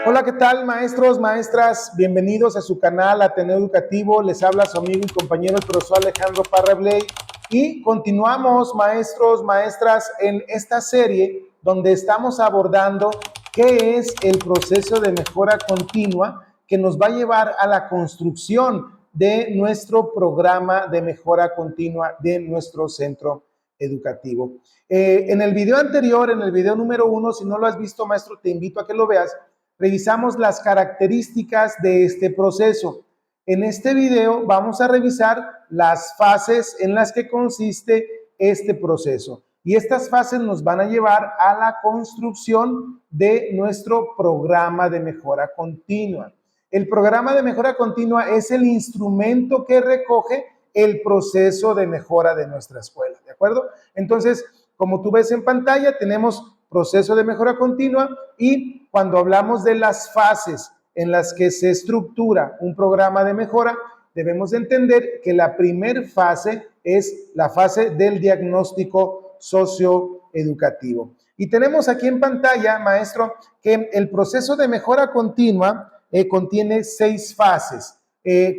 Hola, ¿qué tal, maestros, maestras? Bienvenidos a su canal Ateneo Educativo. Les habla su amigo y compañero el profesor Alejandro Parra Bley. Y continuamos, maestros, maestras, en esta serie donde estamos abordando qué es el proceso de mejora continua que nos va a llevar a la construcción de nuestro programa de mejora continua de nuestro centro educativo. En el video anterior, en el video número 1, si no lo has visto, maestro, te invito a que lo veas. Revisamos las características de este proceso. En este video vamos a revisar las fases en las que consiste este proceso. Y estas fases nos van a llevar a la construcción de nuestro programa de mejora continua. El programa de mejora continua es el instrumento que recoge el proceso de mejora de nuestra escuela, ¿de acuerdo? Entonces, como tú ves en pantalla, tenemos proceso de mejora continua y cuando hablamos de las fases en las que se estructura un programa de mejora, debemos entender que la primera fase es la fase del diagnóstico socioeducativo. Y tenemos aquí en pantalla, maestro, que el proceso de mejora continua contiene 6 fases.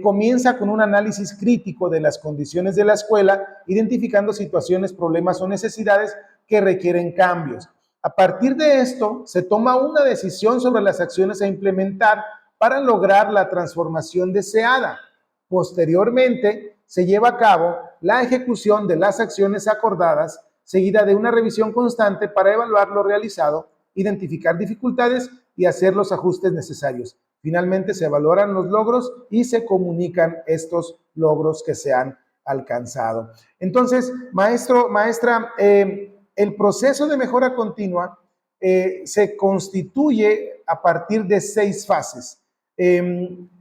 Comienza con un análisis crítico de las condiciones de la escuela, identificando situaciones, problemas o necesidades que requieren cambios. A partir de esto, se toma una decisión sobre las acciones a implementar para lograr la transformación deseada. Posteriormente, se lleva a cabo la ejecución de las acciones acordadas, seguida de una revisión constante para evaluar lo realizado, identificar dificultades y hacer los ajustes necesarios. Finalmente, se valoran los logros y se comunican estos logros que se han alcanzado. Entonces, maestro, maestra, el proceso de mejora continua se constituye a partir de 6 fases.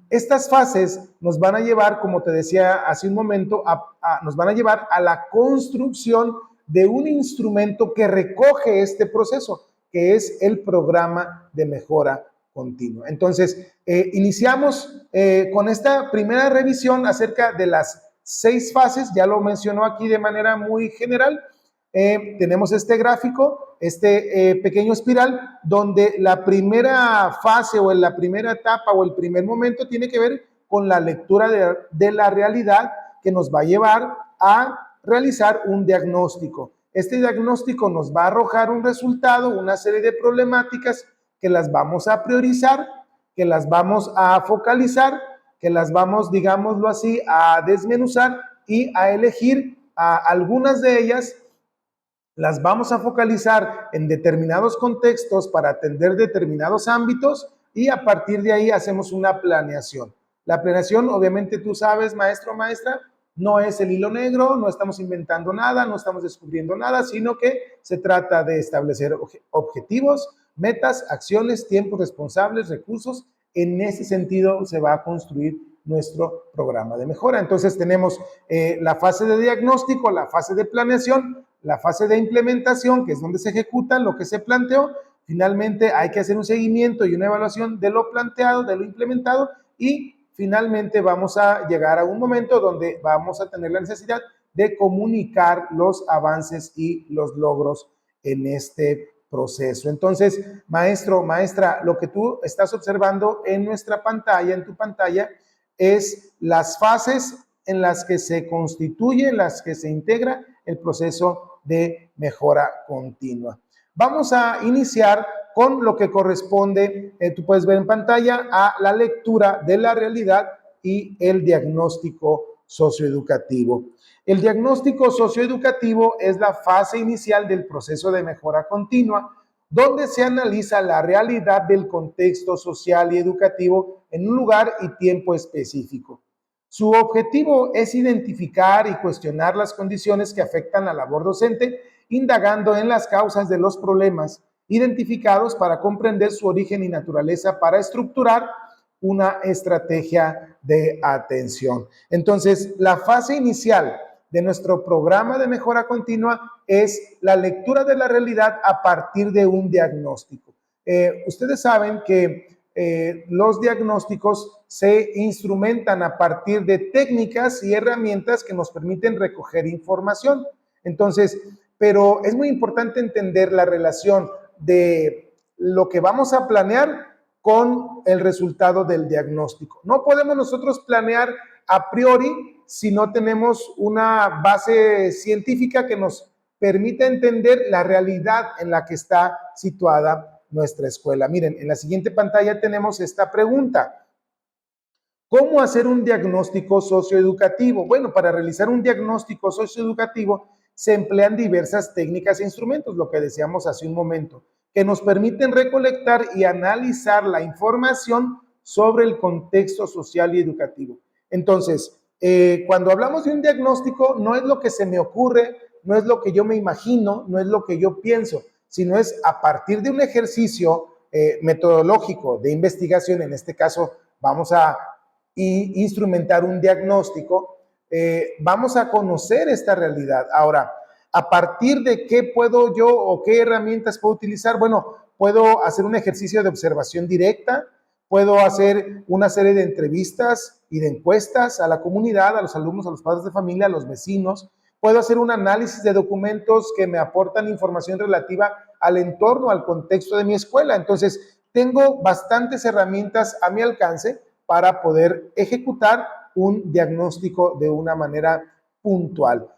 Estas fases nos van a llevar, como te decía hace un momento, nos van a llevar a la construcción de un instrumento que recoge este proceso, que es el programa de mejora continua. Entonces, iniciamos con esta primera revisión acerca de las 6 fases, ya lo mencionó aquí de manera muy general. Tenemos este gráfico, este pequeño espiral, donde la primera fase o la primera etapa o el primer momento tiene que ver con la lectura de la realidad que nos va a llevar a realizar un diagnóstico. Este diagnóstico nos va a arrojar un resultado, una serie de problemáticas que las vamos a priorizar, que las vamos a focalizar, que las vamos, digámoslo así, a desmenuzar y a elegir a algunas de ellas. Las vamos a focalizar en determinados contextos para atender determinados ámbitos y a partir de ahí hacemos una planeación. La planeación, obviamente tú sabes, maestro o maestra, no es el hilo negro, no estamos inventando nada, no estamos descubriendo nada, sino que se trata de establecer objetivos, metas, acciones, tiempos responsables, recursos. En ese sentido se va a construir nuestro programa de mejora. Entonces tenemos la fase de diagnóstico, la fase de planeación, la fase de implementación, que es donde se ejecuta lo que se planteó. Finalmente hay que hacer un seguimiento y una evaluación de lo planteado, de lo implementado y finalmente vamos a llegar a un momento donde vamos a tener la necesidad de comunicar los avances y los logros en este proceso. Entonces, maestro, maestra, lo que tú estás observando en nuestra pantalla, en tu pantalla, es las fases en las que se constituye, en las que se integra el proceso de mejora continua. Vamos a iniciar con lo que corresponde, tú puedes ver en pantalla, a la lectura de la realidad y el diagnóstico socioeducativo. El diagnóstico socioeducativo es la fase inicial del proceso de mejora continua, donde se analiza la realidad del contexto social y educativo en un lugar y tiempo específico. Su objetivo es identificar y cuestionar las condiciones que afectan a la labor docente, indagando en las causas de los problemas identificados para comprender su origen y naturaleza para estructurar una estrategia de atención. Entonces, la fase inicial de nuestro programa de mejora continua es la lectura de la realidad a partir de un diagnóstico. Ustedes saben que los diagnósticos se instrumentan a partir de técnicas y herramientas que nos permiten recoger información. Entonces, pero es muy importante entender la relación de lo que vamos a planear con el resultado del diagnóstico. No podemos nosotros planear a priori si no tenemos una base científica que nos permita entender la realidad en la que está situada nuestra escuela. Miren, en la siguiente pantalla tenemos esta pregunta. ¿Cómo hacer un diagnóstico socioeducativo? Bueno, para realizar un diagnóstico socioeducativo se emplean diversas técnicas e instrumentos, lo que decíamos hace un momento, que nos permiten recolectar y analizar la información sobre el contexto social y educativo. Entonces, cuando hablamos de un diagnóstico, no es lo que se me ocurre, no es lo que yo me imagino, no es lo que yo pienso, sino es a partir de un ejercicio metodológico de investigación. En este caso vamos a instrumentar un diagnóstico, vamos a conocer esta realidad. Ahora, ¿a partir de qué puedo yo o qué herramientas puedo utilizar? Bueno, puedo hacer un ejercicio de observación directa, puedo hacer una serie de entrevistas y de encuestas a la comunidad, a los alumnos, a los padres de familia, a los vecinos. Puedo hacer un análisis de documentos que me aportan información relativa al entorno, al contexto de mi escuela. Entonces, tengo bastantes herramientas a mi alcance para poder ejecutar un diagnóstico de una manera puntual.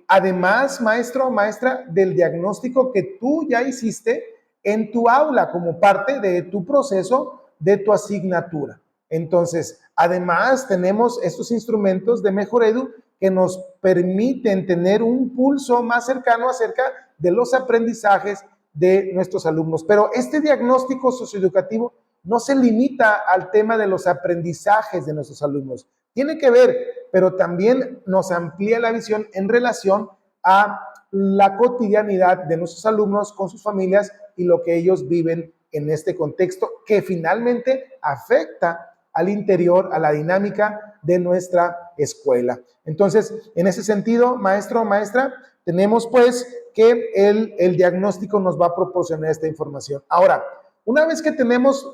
Además, maestro o maestra, del diagnóstico que tú ya hiciste en tu aula como parte de tu proceso de tu asignatura. Entonces, además tenemos estos instrumentos de Mejoredu que nos permiten tener un pulso más cercano acerca de los aprendizajes de nuestros alumnos. Pero este diagnóstico socioeducativo no se limita al tema de los aprendizajes de nuestros alumnos. Tiene que ver, pero también nos amplía la visión en relación a la cotidianidad de nuestros alumnos con sus familias y lo que ellos viven en este contexto que finalmente afecta al interior, a la dinámica de nuestra escuela. Entonces, en ese sentido, maestro o maestra, tenemos pues que el diagnóstico nos va a proporcionar esta información. Ahora, una vez que tenemos,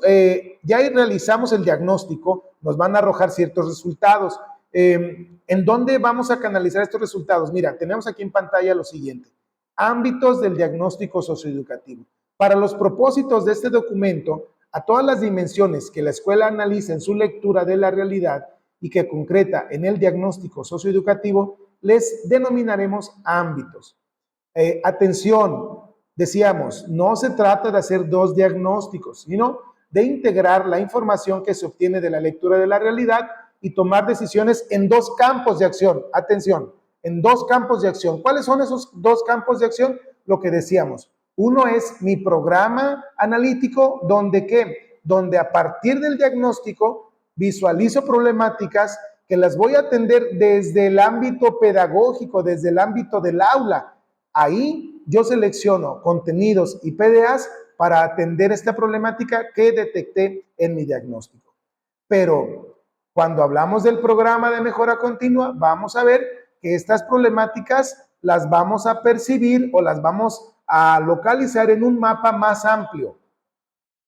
ya realizamos el diagnóstico, nos van a arrojar ciertos resultados. ¿En dónde vamos a canalizar estos resultados? Mira, tenemos aquí en pantalla lo siguiente. Ámbitos del diagnóstico socioeducativo. Para los propósitos de este documento, a todas las dimensiones que la escuela analiza en su lectura de la realidad y que concreta en el diagnóstico socioeducativo, les denominaremos ámbitos. Atención, decíamos, no se trata de hacer dos diagnósticos, sino de integrar la información que se obtiene de la lectura de la realidad y tomar decisiones en dos campos de acción. Atención, en dos campos de acción. ¿Cuáles son esos dos campos de acción? Lo que decíamos. Uno es mi programa analítico, donde ¿qué? Donde a partir del diagnóstico visualizo problemáticas que las voy a atender desde el ámbito pedagógico, desde el ámbito del aula. Ahí yo selecciono contenidos y PDAs para atender esta problemática que detecté en mi diagnóstico. Pero cuando hablamos del programa de mejora continua, vamos a ver que estas problemáticas las vamos a percibir o las vamos a localizar en un mapa más amplio.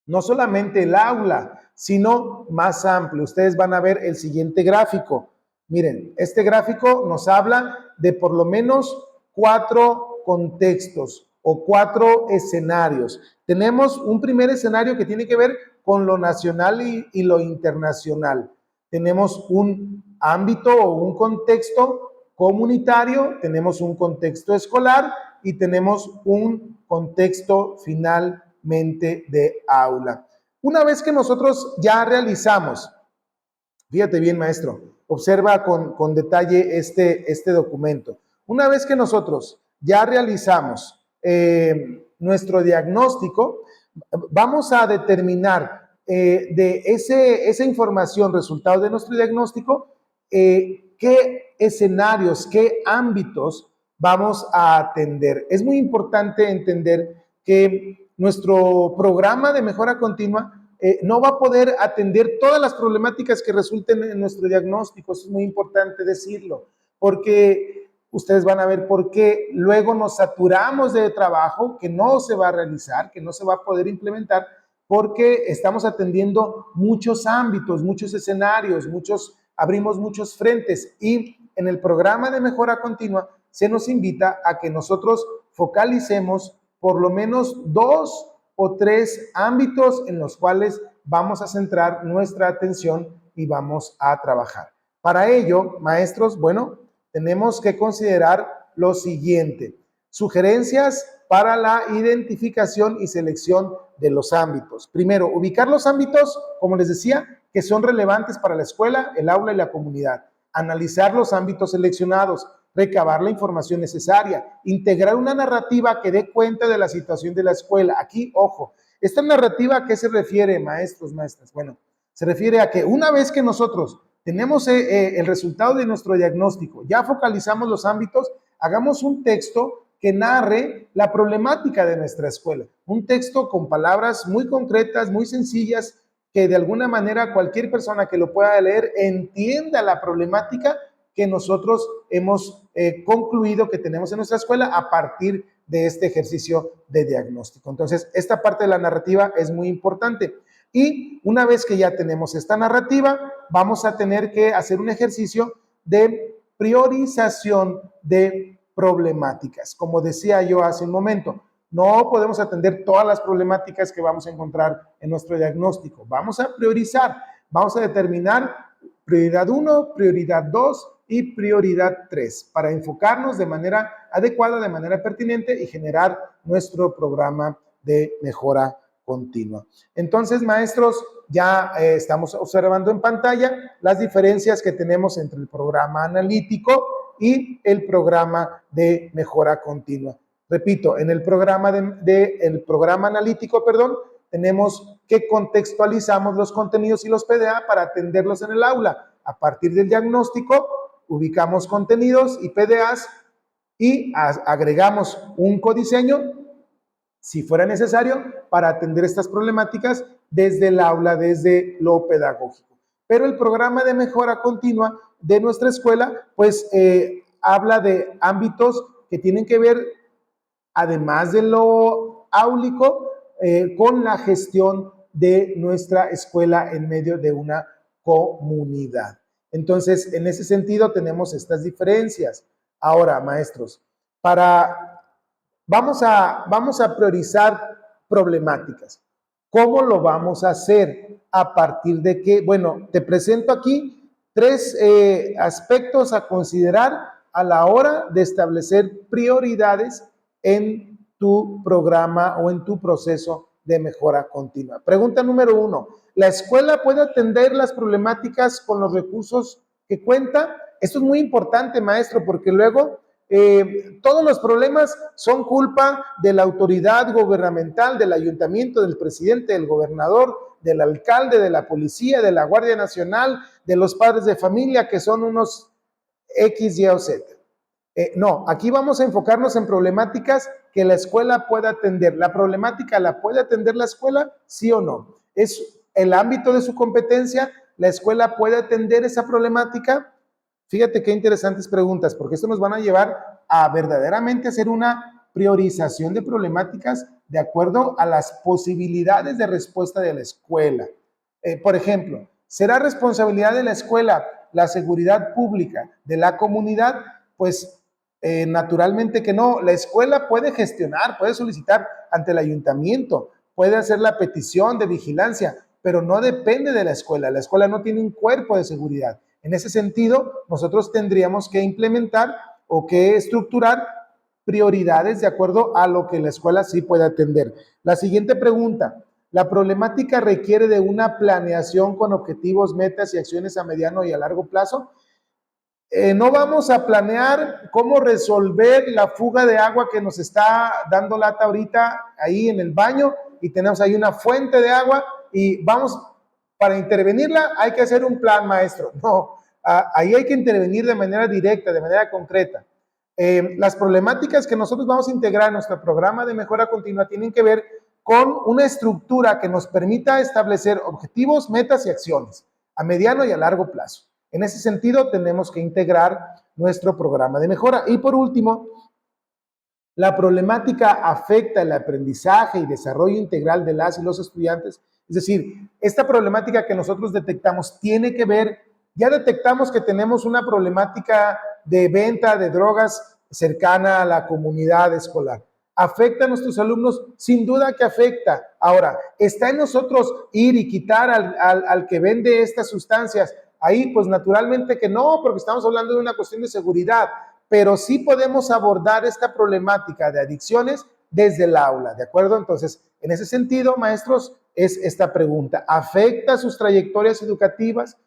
No solamente el aula, sino más amplio. Ustedes van a ver el siguiente gráfico. Miren, este gráfico nos habla de por lo menos 4 contextos o 4 escenarios. Tenemos un primer escenario que tiene que ver con lo nacional y lo internacional. Tenemos un ámbito o un contexto comunitario, tenemos un contexto escolar y tenemos un contexto finalmente de aula. Una vez que nosotros ya realizamos, fíjate bien, maestro, observa con detalle este documento. Una vez que nosotros ya realizamos nuestro diagnóstico, vamos a determinar de esa información, resultado de nuestro diagnóstico, qué escenarios, qué ámbitos vamos a atender. Es muy importante entender que nuestro programa de mejora continua no va a poder atender todas las problemáticas que resulten en nuestro diagnóstico. Eso es muy importante decirlo, porque ustedes van a ver por qué luego nos saturamos de trabajo que no se va a realizar, que no se va a poder implementar, porque estamos atendiendo muchos ámbitos, muchos escenarios, abrimos muchos frentes, y en el programa de mejora continua se nos invita a que nosotros focalicemos por lo menos 2 o 3 ámbitos en los cuales vamos a centrar nuestra atención y vamos a trabajar. Para ello, maestros, bueno, tenemos que considerar lo siguiente: sugerencias para la identificación y selección de los ámbitos. Primero, ubicar los ámbitos, como les decía, que son relevantes para la escuela, el aula y la comunidad. Analizar los ámbitos seleccionados, recabar la información necesaria, integrar una narrativa que dé cuenta de la situación de la escuela. Aquí, ojo, esta narrativa, ¿a qué se refiere, maestros, maestras? Bueno, se refiere a que una vez que nosotros tenemos el resultado de nuestro diagnóstico, ya focalizamos los ámbitos, hagamos un texto que narre la problemática de nuestra escuela. Un texto con palabras muy concretas, muy sencillas, que de alguna manera cualquier persona que lo pueda leer entienda la problemática que nosotros hemos concluido que tenemos en nuestra escuela a partir de este ejercicio de diagnóstico. Entonces, esta parte de la narrativa es muy importante. Y una vez que ya tenemos esta narrativa, vamos a tener que hacer un ejercicio de priorización de problemáticas. Como decía yo hace un momento, no podemos atender todas las problemáticas que vamos a encontrar en nuestro diagnóstico. Vamos a priorizar, vamos a determinar prioridad 1, prioridad 2 y prioridad 3 para enfocarnos de manera adecuada, de manera pertinente y generar nuestro programa de mejora continua. Entonces, maestros, ya estamos observando en pantalla las diferencias que tenemos entre el programa analítico y el programa de mejora continua. Repito, en el programa el programa analítico, tenemos que contextualizamos los contenidos y los PDA para atenderlos en el aula. A partir del diagnóstico, ubicamos contenidos y PDAs y agregamos un codiseño, si fuera necesario, para atender estas problemáticas desde el aula, desde lo pedagógico. Pero el programa de mejora continua de nuestra escuela, pues habla de ámbitos que tienen que ver, además de lo áulico, con la gestión de nuestra escuela en medio de una comunidad. Entonces, en ese sentido tenemos estas diferencias. Ahora, maestros, vamos a priorizar problemáticas. ¿Cómo lo vamos a hacer? ¿A partir de qué? Bueno, te presento aquí 3 aspectos a considerar a la hora de establecer prioridades en tu programa o en tu proceso de mejora continua. Pregunta número 1. ¿La escuela puede atender las problemáticas con los recursos que cuenta? Esto es muy importante, maestro, porque luego todos los problemas son culpa de la autoridad gubernamental, del ayuntamiento, del presidente, del gobernador, del alcalde, de la policía, de la Guardia Nacional, de los padres de familia, que son unos X, Y o Z. No, aquí vamos a enfocarnos en problemáticas que la escuela pueda atender. ¿La problemática la puede atender la escuela? ¿Sí o no? ¿Es el ámbito de su competencia? ¿La escuela puede atender esa problemática? Fíjate qué interesantes preguntas, porque esto nos van a llevar a verdaderamente hacer una priorización de problemáticas de acuerdo a las posibilidades de respuesta de la escuela. Por ejemplo, ¿será responsabilidad de la escuela la seguridad pública de la comunidad? Pues naturalmente que no. La escuela puede gestionar, puede solicitar ante el ayuntamiento, puede hacer la petición de vigilancia, pero no depende de la escuela. La escuela no tiene un cuerpo de seguridad. En ese sentido, nosotros tendríamos que implementar o que estructurar prioridades de acuerdo a lo que la escuela sí puede atender. La siguiente pregunta: ¿la problemática requiere de una planeación con objetivos, metas y acciones a mediano y a largo plazo? No vamos a planear cómo resolver la fuga de agua que nos está dando lata ahorita ahí en el baño y tenemos ahí una fuente de agua y para intervenirla hay que hacer un plan, maestro. No, ahí hay que intervenir de manera directa, de manera concreta. Las problemáticas que nosotros vamos a integrar en nuestro programa de mejora continua tienen que ver con una estructura que nos permita establecer objetivos, metas y acciones a mediano y a largo plazo. En ese sentido, tenemos que integrar nuestro programa de mejora. Y por último, la problemática afecta el aprendizaje y desarrollo integral de las y los estudiantes. Es decir, esta problemática que nosotros detectamos tiene que ver, ya detectamos que tenemos una problemática de venta de drogas cercana a la comunidad escolar. ¿Afecta a nuestros alumnos? Sin duda que afecta. Ahora, ¿está en nosotros ir y quitar al que vende estas sustancias? Ahí, pues naturalmente que no, porque estamos hablando de una cuestión de seguridad, pero sí podemos abordar esta problemática de adicciones desde el aula, ¿de acuerdo? Entonces, en ese sentido, maestros, es esta pregunta. ¿Afecta sus trayectorias educativas?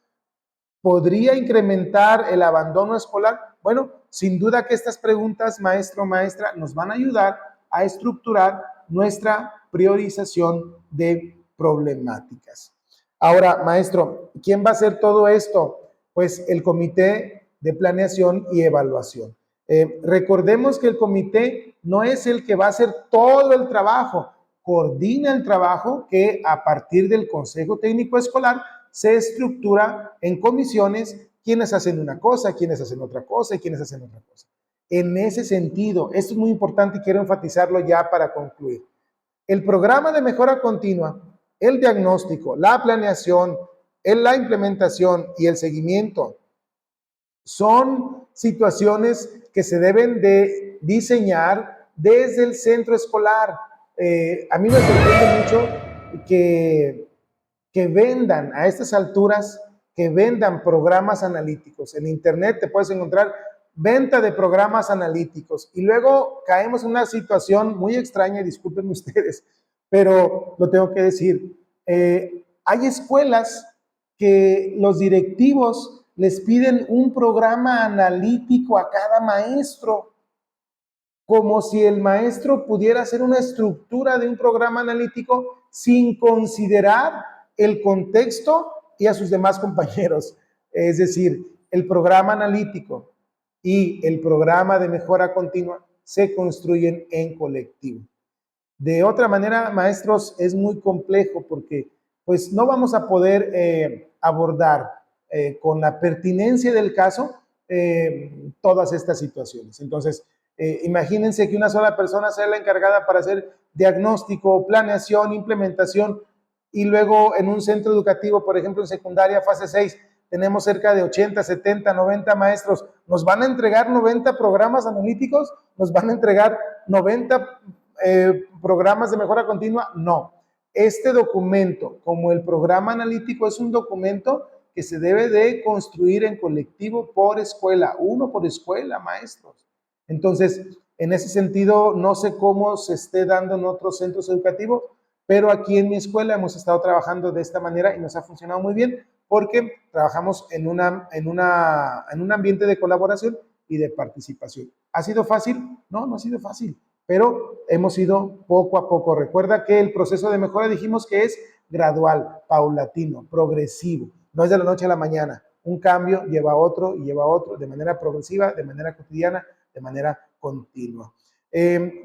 ¿Podría incrementar el abandono escolar? Bueno, sin duda que estas preguntas, maestro, maestra, nos van a ayudar a estructurar nuestra priorización de problemáticas. Ahora, maestro, ¿quién va a hacer todo esto? Pues el comité de planeación y evaluación. Recordemos que el comité no es el que va a hacer todo el trabajo, coordina el trabajo que a partir del Consejo Técnico Escolar se estructura en comisiones, quienes hacen una cosa, quienes hacen otra cosa y quienes hacen otra cosa. En ese sentido, esto es muy importante y quiero enfatizarlo ya para concluir. El programa de mejora continua, el diagnóstico, la planeación, la implementación y el seguimiento son situaciones que se deben de diseñar desde el centro escolar. A mí me sorprende mucho que vendan a estas alturas, que vendan programas analíticos. En internet te puedes encontrar venta de programas analíticos y luego caemos en una situación muy extraña, y disculpen ustedes, pero lo tengo que decir. Hay escuelas que los directivos les piden un programa analítico a cada maestro, como si el maestro pudiera hacer una estructura de un programa analítico sin considerar el contexto y a sus demás compañeros. Es decir, el programa analítico y el programa de mejora continua se construyen en colectivo. De otra manera, maestros, es muy complejo porque pues no vamos a poder abordar con la pertinencia del caso todas estas situaciones. Entonces, imagínense que una sola persona sea la encargada para hacer diagnóstico, planeación, implementación, y luego en un centro educativo, por ejemplo en secundaria, fase 6, tenemos cerca de 80, 70, 90 maestros. ¿Nos van a entregar 90 programas analíticos? ¿Nos van a entregar 90 programas de mejora continua? No. Este documento, como el programa analítico, es un documento que se debe de construir en colectivo por escuela, uno por escuela, maestros. Entonces, en ese sentido, no sé cómo se esté dando en otros centros educativos, pero aquí en mi escuela hemos estado trabajando de esta manera y nos ha funcionado muy bien porque trabajamos en un ambiente de colaboración y de participación. ¿Ha sido fácil? No, no ha sido fácil, pero hemos ido poco a poco. Recuerda que el proceso de mejora dijimos que es gradual, paulatino, progresivo, no es de la noche a la mañana. Un cambio lleva a otro y lleva a otro de manera progresiva, de manera cotidiana, de manera continua.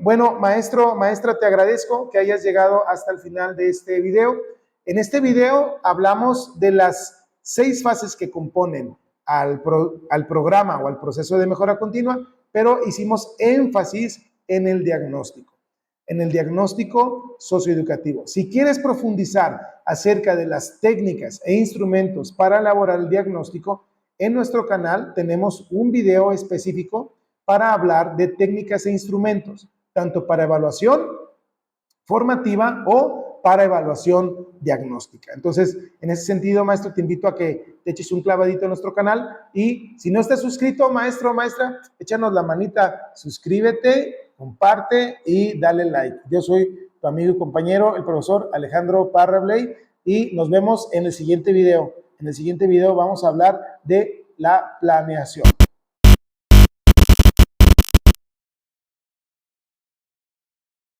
Bueno, maestro, maestra, te agradezco que hayas llegado hasta el final de este video. En este video hablamos de las 6 fases que componen al programa o al proceso de mejora continua, pero hicimos énfasis en el diagnóstico socioeducativo. Si quieres profundizar acerca de las técnicas e instrumentos para elaborar el diagnóstico, en nuestro canal tenemos un video específico para hablar de técnicas e instrumentos, tanto para evaluación formativa o para evaluación diagnóstica. Entonces, en ese sentido, maestro, te invito a que te eches un clavadito en nuestro canal y si no estás suscrito, maestro o maestra, échanos la manita, suscríbete, comparte y dale like. Yo soy tu amigo y compañero, el profesor Alejandro Parra Bley, y nos vemos en el siguiente video. En el siguiente video vamos a hablar de la planeación.